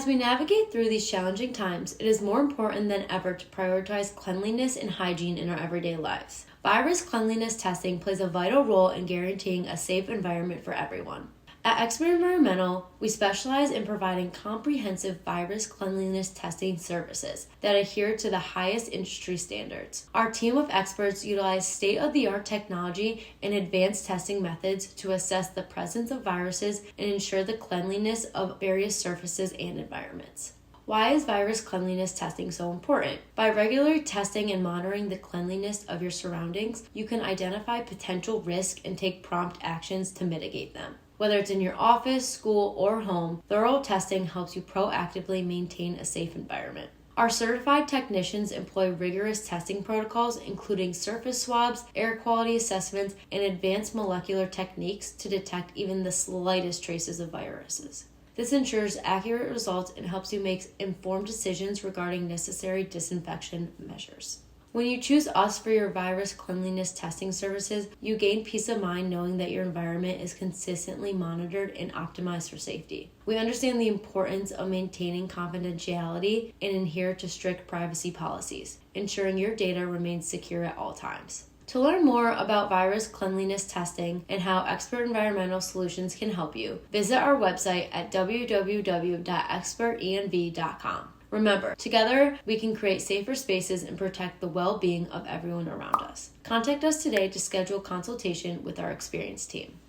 As we navigate through these challenging times, it is more important than ever to prioritize cleanliness and hygiene in our everyday lives. Virus cleanliness testing plays a vital role in guaranteeing a safe environment for everyone. At Expert Environmental, we specialize in providing comprehensive virus cleanliness testing services that adhere to the highest industry standards. Our team of experts utilize state-of-the-art technology and advanced testing methods to assess the presence of viruses and ensure the cleanliness of various surfaces and environments. Why is virus cleanliness testing so important? By regularly testing and monitoring the cleanliness of your surroundings, you can identify potential risk and take prompt actions to mitigate them. Whether it's in your office, school, or home, thorough testing helps you proactively maintain a safe environment. Our certified technicians employ rigorous testing protocols, including surface swabs, air quality assessments, and advanced molecular techniques to detect even the slightest traces of viruses. This ensures accurate results and helps you make informed decisions regarding necessary disinfection measures. When you choose us for your virus cleanliness testing services, you gain peace of mind knowing that your environment is consistently monitored and optimized for safety. We understand the importance of maintaining confidentiality and adhere to strict privacy policies, ensuring your data remains secure at all times. To learn more about virus cleanliness testing and how Expert Environmental Solutions can help you, visit our website at www.expertenv.com. Remember, together we can create safer spaces and protect the well-being of everyone around us. Contact us today to schedule a consultation with our experienced team.